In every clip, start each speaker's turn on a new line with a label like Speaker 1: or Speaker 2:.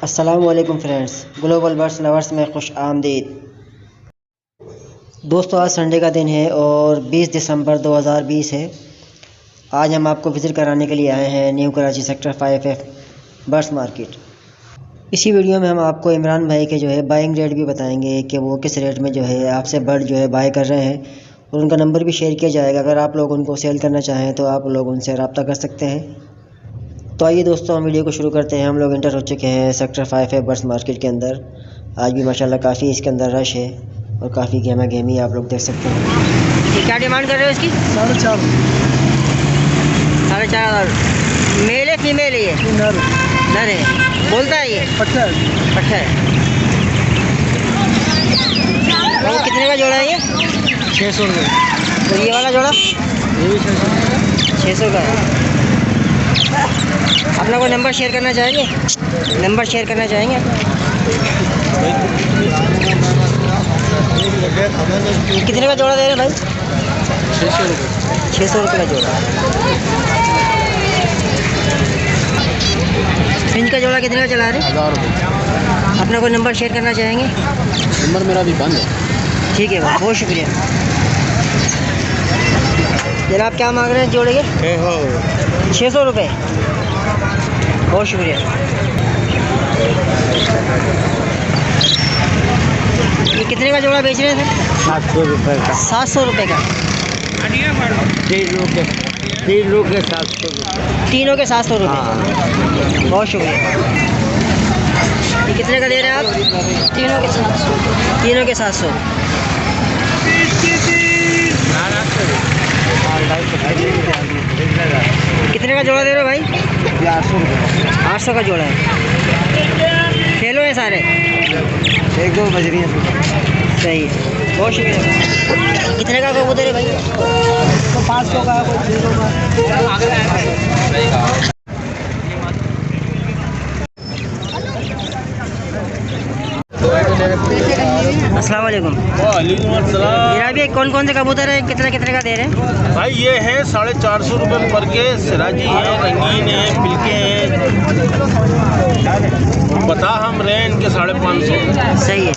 Speaker 1: अस्सलामुअलैकुम friends, global birds lovers में खुश आमदीद। दोस्तों, आज संडे का दिन है और 20 दिसंबर 2020 है। आज हम आपको विज़िट कराने के लिए आए हैं new Karachi sector 5F birds market. इसी वीडियो में हम आपको इमरान भाई के बाइंग रेट भी बताएंगे कि वो किस रेट में आपसे बर्ड बाय कर रहे हैं, और उनका नंबर भी शेयर किया जाएगा। अगर आप लोग उनको सेल करना चाहें तो आप लोग उनसे रब्ता कर सकते हैं। तो आइए दोस्तों, हम वीडियो को शुरू करते हैं। हम लोग इंटर हो चुके हैं सेक्टर 5F बर्ड्स मार्केट के अंदर। आज भी माशाल्लाह काफ़ी इसके अंदर रश है और काफ़ी गहमा गहमी आप लोग देख सकते हैं। ये क्या डिमांड कर रहे हो इसकी? 4.5 मेल है फीमेल है? ये नर है। बोलता है ये? पट्टा है। और कितने का जोड़ा है ये? 600 रुपये। तो ये वाला जोड़ा? ये भी 600 का है। अपना कोई नंबर शेयर करना चाहेंगे? नंबर शेयर करना चाहेंगे? कितने का जोड़ा दे रहे हैं भाई? 600 रुपये। 600 रुपये का जोड़ा। फ्रिंज का जोड़ा कितने का चला रहे हैं? 1000 रुपये। अपना कोई नंबर शेयर करना चाहेंगे?
Speaker 2: नंबर मेरा भी बंद है।
Speaker 1: ठीक है भाई, बहुत शुक्रिया। जनाब क्या मांग रहे हैं जोड़े के? 600 रुपये। बहुत शुक्रिया। ये कितने का जोड़ा बेच रहे हैं सर?
Speaker 2: 700 रुपये का।
Speaker 1: 700 रुपये का।
Speaker 2: 3 लोग के 700 रुपये।
Speaker 1: तीनों के 700 रुपये। बहुत शुक्रिया। ये कितने का दे रहे हैं आप? तीनों के 700। तीनों के 700। कितने का जोड़ा दे रहे हो भाई?
Speaker 2: 800 रुपये।
Speaker 1: 800 का जोड़ा है। फेलो है सारे?
Speaker 2: 1-2 बज रही है।
Speaker 1: सही है, बहुत शुक्रिया। कितने का कबूतर है भाई?
Speaker 2: तो 500 का, कोई 300 का।
Speaker 1: अस्सलाम वालेकुम।
Speaker 3: वालेकुम अस्सलाम।
Speaker 1: मेरा भी कौन कौन से कबूतर है, कितने कितने का दे रहे हैं
Speaker 3: भाई ये है 450 रुपये पर के। सिराजी है, रंगीन है, पिलके हैं। बता हम रहे हैं इनके 550।
Speaker 1: सही है।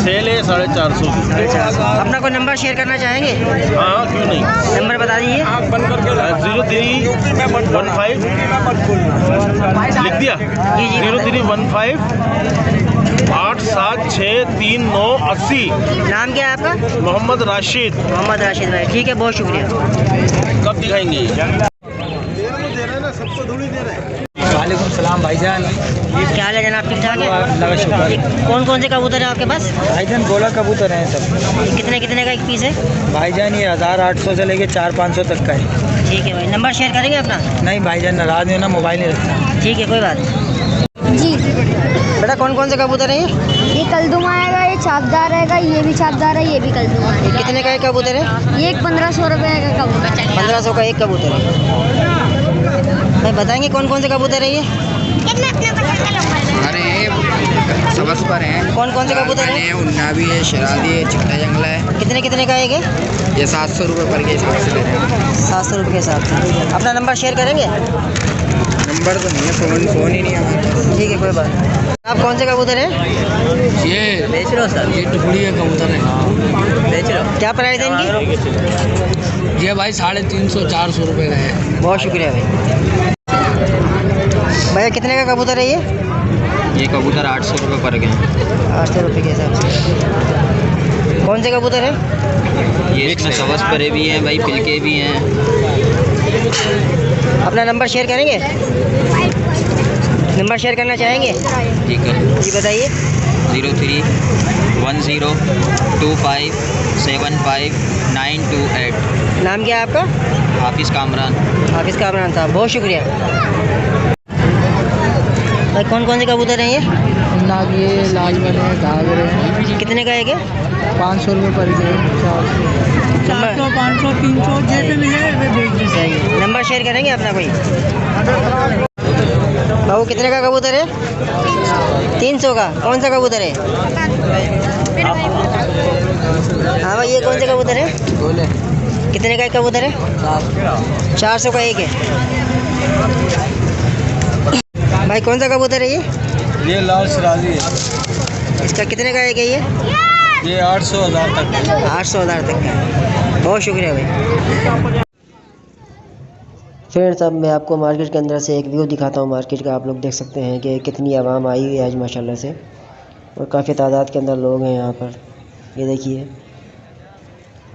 Speaker 3: सेल है 450 की।
Speaker 1: अच्छा, अपना कोई नंबर शेयर करना चाहेंगे?
Speaker 3: हाँ, क्यों नहीं।
Speaker 1: नंबर बता दीजिए।
Speaker 3: 0315 लिख दिया।
Speaker 1: जी जी।
Speaker 3: 0315 8763980।
Speaker 1: नाम क्या है आपका?
Speaker 3: मोहम्मद राशिद।
Speaker 1: मोहम्मद राशिद भाई, ठीक है, बहुत शुक्रिया।
Speaker 3: कब दिखाएंगे?
Speaker 2: वालेकुम सलाम भाईजान।
Speaker 1: क्या हाल है जनाब, ठीक ठाक है?
Speaker 2: अल्लाह का शुक्र।
Speaker 1: कौन कौन से कबूतर हैं आपके पास?
Speaker 2: भाईजान गोला कबूतर हैं सब।
Speaker 1: कितने कितने का एक पीस है?
Speaker 2: भाईजान ये 1800 से लेके 400-500 तक का है।
Speaker 1: ठीक है भाई, नंबर शेयर करेंगे अपना?
Speaker 2: नहीं भाईजान, नाराज नहीं होना, मोबाइल नहीं रखना।
Speaker 1: ठीक है, कोई बात नहीं।
Speaker 4: जी,
Speaker 1: बेटा कौन कौन से कबूतर हैं
Speaker 4: ये कलदुम आएगा, ये छापदार रहेगा, ये भी छापदार है, ये भी कलदुम
Speaker 1: ये?
Speaker 4: आएगा।
Speaker 1: कितने का एक कबूतर है?
Speaker 4: ये एक 1500 रुपये का कबूतर।
Speaker 1: 1500 का एक कबूतर है। भाई बताएंगे कौन कौन से कबूतर है ये?
Speaker 5: हमारे सबस पर हैं।
Speaker 1: कौन कौन से कबूतर हैं?
Speaker 5: उन्ना भी है, शरादी है, चिट्टा जंगला है।
Speaker 1: कितने कितने का एक है?
Speaker 5: ये 700 रुपये पर के हिसाब से ले रहे हैं।
Speaker 1: 700 रुपये के हिसाब से। अपना नंबर शेयर करेंगे?
Speaker 5: नंबर तो नहीं है, फ़ोन ही नहीं है हमारे।
Speaker 1: ठीक है, कोई बात नहीं। आप कौन से कबूतर हैं?
Speaker 5: ये
Speaker 1: बेच रहे हो सर?
Speaker 5: ये टुकड़ी है कबूतर है।
Speaker 1: बेच रहे हो? क्या प्राइस है इनकी?
Speaker 5: ये भाई 350-400 रुपये का है।
Speaker 1: बहुत शुक्रिया भाई। भैया कितने का कबूतर है ये?
Speaker 5: ये कबूतर 800 रुपये पर के हैं।
Speaker 1: 800 रुपये के हिसाब से। कौन से कबूतर है
Speaker 5: ये? इसमें सबस परे भी हैं भाई, पिलके भी हैं।
Speaker 1: अपना नंबर शेयर करेंगे? नंबर शेयर करना चाहेंगे?
Speaker 5: ठीक है,
Speaker 1: जी बताइए।
Speaker 5: 0310257598।
Speaker 1: नाम क्या है आपका?
Speaker 5: हाफिज़ कामरान।
Speaker 1: हाफिज़ कामरान साहब, बहुत शुक्रिया। भाई कौन कौन से कबूतर हैं ये?
Speaker 2: नाग ये लाजमल है, घाघरे हैं।
Speaker 1: कितने का एक है?
Speaker 2: 500 रुपये पर के। 400, 500, 300 जैसे मिले वे भेज दीजिए।
Speaker 1: सही है। नंबर शेयर करेंगे अपना कोई? बाबू कितने का कबूतर है? 300 का। कौन सा कबूतर है? हाँ भाई, ये कौन सा कबूतर है? कितने का एक कबूतर है? 400 का एक है। भाई कौन सा कबूतर है ये?
Speaker 3: ये लाल सिराजी है।
Speaker 1: इसका कितने का है क्या
Speaker 3: ये 800,000 तक है।
Speaker 1: 800,000 तक का है। बहुत शुक्रिया भाई। फ्रेंड्स, अब मैं आपको मार्केट के अंदर से एक व्यू दिखाता हूँ मार्केट का। आप लोग देख सकते हैं कि कितनी आवाम आई हुई है आज माशाल्लाह से, और काफ़ी तादाद के अंदर लोग हैं यहाँ पर। ये देखिए,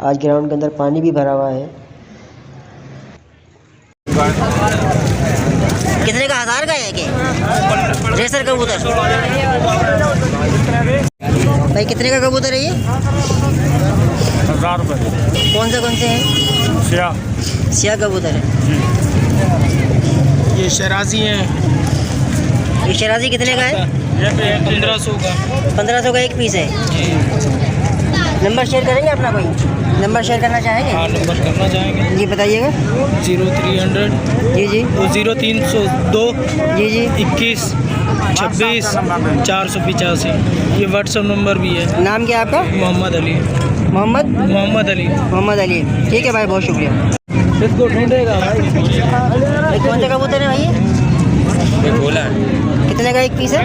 Speaker 1: आज ग्राउंड के अंदर पानी भी भरा हुआ है। कितने का? 1000 का है कि रेसर कबूतर? भाई कितने का कबूतर है ये?
Speaker 3: 1000 रुपये।
Speaker 1: कौन से हैं? सिया कबूतर है।
Speaker 3: ये शराजी है।
Speaker 1: ये शराजी कितने का है?
Speaker 3: ये 1500 का।
Speaker 1: 1500 का एक पीस है। नंबर शेयर करेंगे अपना? कोई नंबर शेयर करना चाहेंगे?
Speaker 3: हाँ, नंबर करना चाहेंगे।
Speaker 1: जी बताइएगा।
Speaker 3: 0300
Speaker 1: जी जी
Speaker 3: 0302
Speaker 1: जी जी
Speaker 3: 21 26 485। ये व्हाट्सएप नंबर भी है।
Speaker 1: नाम क्या है आपका?
Speaker 3: मोहम्मद अली।
Speaker 1: मोहम्मद अली। ठीक है भाई, बहुत शुक्रिया।
Speaker 3: इसको ढूंढेगा भाई।
Speaker 1: कौन सा कबूतर है भाई
Speaker 3: ये बोला है।
Speaker 1: कितने का एक पीस है?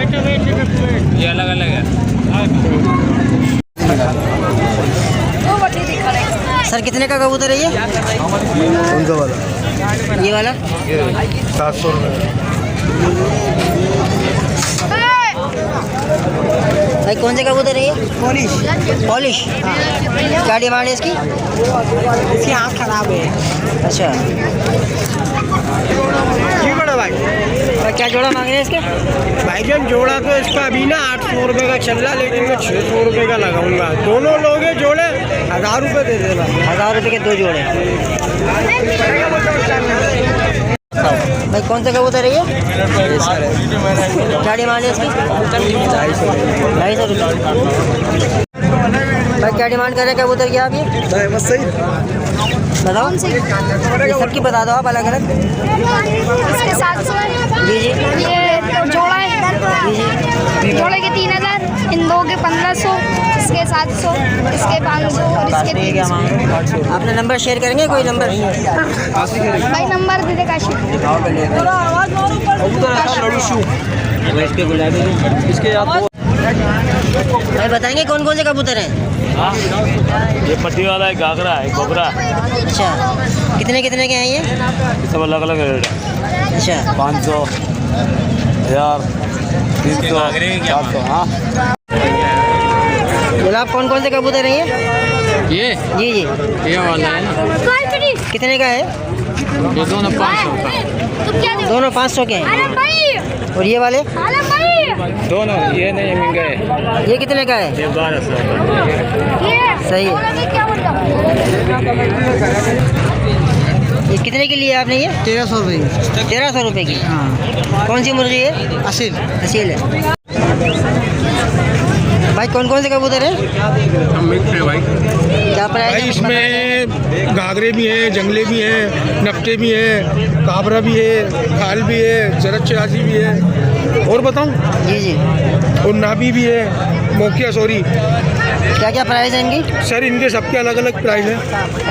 Speaker 3: ये अलग अलग है।
Speaker 1: सर कितने का कबूतर है ये?
Speaker 5: कौन सा वाला?
Speaker 1: ये वाला
Speaker 5: 700 रुपये।
Speaker 1: भाई कौन से कबूतर है ये? पॉलिश। क्या डिमांड है इसकी?
Speaker 2: इसकी आँख खराब है।
Speaker 1: अच्छा,
Speaker 2: जी बड़ा भाई।
Speaker 1: और क्या जोड़ा मांग रहे हैं इसके?
Speaker 2: भाईजान जोड़ा तो इसका अभी ना 800 रुपये का चल रहा है, लेकिन मैं 600 रुपये का लगाऊंगा। दोनों लोग हैं जोड़े 1000 रुपये दे देना।
Speaker 1: 1000 रुपये के 2 जोड़े। भाई कौन सा कबूतर है ये? क्या डिमांड है इसकी? 250 रुपये। भाई क्या डिमांड कर रहे हैं कबूतर की आप? ये बताओ, ये सबकी बता दो आप अलग अलग।
Speaker 4: इसके 700 है।
Speaker 1: जी जी
Speaker 4: ये जोड़ा है।
Speaker 1: जी जी
Speaker 4: जोड़े के 3000, इन दो के 1500, इसके 700, इसके 500 और इसके 300।
Speaker 1: अपना नंबर शेयर करेंगे? कोई नंबर?
Speaker 4: भाई नंबर दे दे काशी।
Speaker 1: भाई बताएंगे कौन कौन से कबूतर हैं?
Speaker 3: ये पट्टी वाला है, घाघरा है, कोबरा।
Speaker 1: अच्छा, कितने के हैं ये?
Speaker 3: सब अलग अलग रेट है।
Speaker 1: अच्छा,
Speaker 3: 500, 1000, 300, 400। हाँ,
Speaker 1: जनाब कौन कौन से कबूतर हैं ये? जी जी
Speaker 3: ये वाला है ना।
Speaker 1: कितने का है?
Speaker 3: ये दोनों 500 का।
Speaker 1: दोनों 500 के हैं। और ये वाले?
Speaker 3: दोनों ये नहीं महंगा है।
Speaker 1: ये कितने का है?
Speaker 3: ये 1200 का।
Speaker 1: सही है। ये कितने की लिए आपने ये?
Speaker 2: 1300 रुपये।
Speaker 1: 1300 रुपये की।
Speaker 2: हाँ,
Speaker 1: कौन सी मुर्गी है?
Speaker 2: असील।
Speaker 1: असील है। भाई कौन कौन से कबूतर हैं?
Speaker 5: हम मिक्स है भाई।
Speaker 1: क्या प्राइस है?
Speaker 5: इसमें घाघरे भी हैं, जंगले भी हैं, नफ्टे भी हैं, काबरा भी है, खाल भी है, जरद चरासी भी है। और बताऊं?
Speaker 1: जी जी
Speaker 5: और नाबी भी है, मोकिया सॉरी।
Speaker 1: क्या क्या प्राइस है इनकी?
Speaker 5: सर इनके सबके अलग अलग प्राइस है।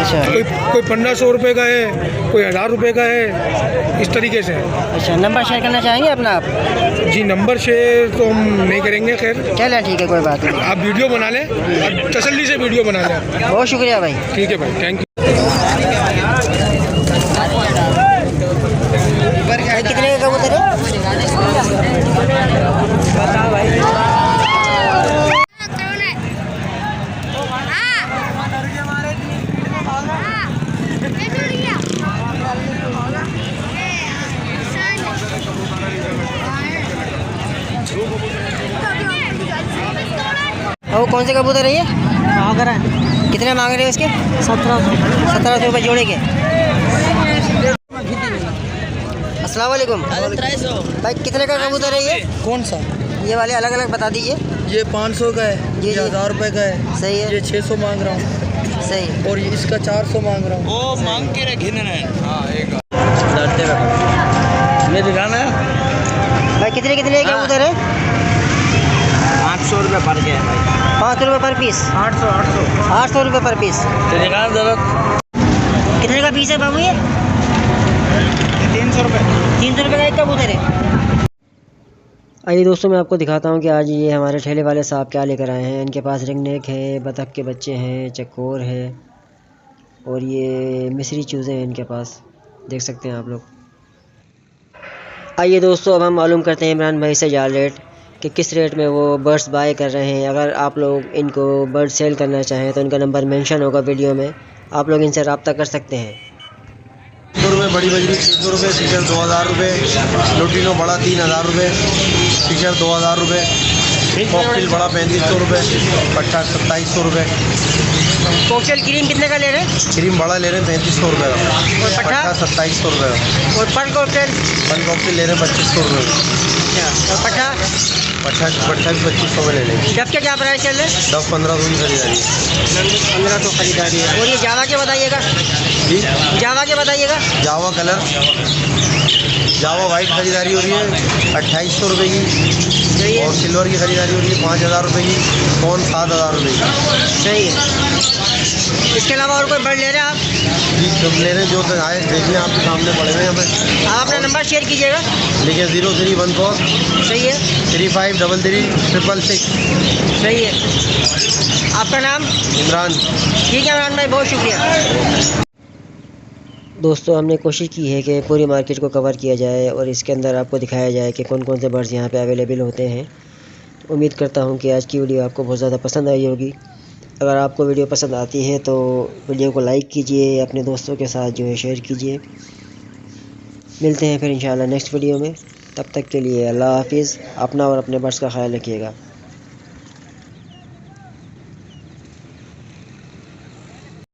Speaker 1: अच्छा
Speaker 5: कोई 1500 रुपये का है, कोई 1000 रुपये का है, इस तरीके से है।
Speaker 1: अच्छा, नंबर शेयर करना चाहेंगे अपना आप?
Speaker 5: जी नंबर शेयर तो हम नहीं करेंगे, खैर
Speaker 1: चलें ठीक है, कोई बात नहीं।
Speaker 5: आप वीडियो बना लें, आप तसल्ली से वीडियो बना लें।
Speaker 1: बहुत शुक्रिया भाई।
Speaker 5: ठीक है भाई, थैंक यू।
Speaker 1: भाई कितने का कबूतर है? और कौन से कबूतर है ये?
Speaker 2: घाघरा है।
Speaker 1: कितने मांग रहे हो इसके? 1700 रुपये जोड़े के। अस्सलाम वालेकुम। भाई कितने का कबूतर है ये?
Speaker 2: कौन सा?
Speaker 1: ये वाले अलग अलग बता दीजिए।
Speaker 2: ये 500 का है,
Speaker 1: जी,
Speaker 2: ये
Speaker 1: जी।
Speaker 2: 1000 रुपये का है,
Speaker 1: सही है,
Speaker 2: ये 600 मांग रहा हूँ,
Speaker 1: सही है।
Speaker 2: और ये इसका 400 मांग रहा हूँ।
Speaker 3: वो मांग के रखे ना। हाँ, एक
Speaker 2: ये दिखाना है।
Speaker 1: भाई कितने के कबूतर है?
Speaker 2: 800 रुपये पर के है भाई।
Speaker 1: 500 रुपये पर पीस। 800 रुपये पर पीस। कितने का पीस है बाबू ये?
Speaker 2: 300 रुपये।
Speaker 1: 300 रुपये का एक कबूतर है। आइए दोस्तों, मैं आपको दिखाता हूँ कि आज ये हमारे ठेले वाले साहब क्या लेकर आए हैं। इनके पास रिंगनेक है, बतख के बच्चे हैं, चकोर है और ये मिस्री चूज़े हैं इनके पास, देख सकते हैं आप लोग। आइए दोस्तों, अब हम मालूम करते हैं इमरान भाई से जाल रेट कि किस रेट में वो बर्ड्स बाय कर रहे हैं। अगर आप लोग इनको बर्ड सेल करना चाहें तो इनका नंबर मेंशन होगा वीडियो में, आप लोग इनसे रब्ता कर सकते हैं।
Speaker 6: 100 रुपये बड़ी बजरी, 600 रुपये, टीशर्ट 2000 रुपये, लोटिनो बड़ा 3000 रुपये, टीशर्ट 2000 रुपये, कॉकटेल बड़ा 3500 रुपये, पट्टा 2700 रुपये।
Speaker 1: कॉकटेल क्रीम कितने का ले रहे हैं?
Speaker 6: क्रीम बड़ा ले रहे हैं 3500 रुपये का,
Speaker 1: और पट्टा
Speaker 6: 2700 रुपये का,
Speaker 1: और पर कॉकटेल
Speaker 6: ले रहे हैं 2500 रुपये का,
Speaker 1: और पट्टा
Speaker 6: भी 2500 में ले लेंगे।
Speaker 1: जब क्या प्राइस चल रहे हैं?
Speaker 6: 10-15 की खरीदारी है,
Speaker 1: 1500 खरीदारी है। और ये जावा के बताइएगा,
Speaker 6: जी
Speaker 1: जावा के बताइएगा।
Speaker 6: जावा कलर, जावा वाइट खरीदारी हो रही है 2800 रुपये की, और सिल्वर की खरीदारी हो रही है 5000 रुपये की, कौन 7000 रुपये की।
Speaker 1: सही है। इसके अलावा और कोई बर्ड ले रहे हैं आप?
Speaker 6: जी सब ले रहे हैं, जो आए देख लें, आपके सामने पड़े हुए हैं यहाँ पे।
Speaker 1: आप अपना नंबर शेयर कीजिएगा।
Speaker 6: लिखिए 0314
Speaker 1: सही है,
Speaker 6: 3533
Speaker 1: सही है। आपका नाम?
Speaker 6: इमरान।
Speaker 1: ठीक है इमरान भाई, बहुत शुक्रिया। दोस्तों, हमने कोशिश की है कि पूरी मार्केट को कवर किया जाए और इसके अंदर आपको दिखाया जाए कि कौन कौन से बर्ड्स यहाँ पे अवेलेबल होते हैं। उम्मीद करता हूँ कि आज की वीडियो आपको बहुत ज़्यादा पसंद आई होगी। अगर आपको वीडियो पसंद आती है तो वीडियो को लाइक कीजिए, अपने दोस्तों के साथ जो है शेयर कीजिए। मिलते हैं फिर इंशाल्लाह नेक्स्ट वीडियो में। तब तक के लिए अल्लाह हाफिज़। अपना और अपने बर्ड्स का ख्याल रखिएगा।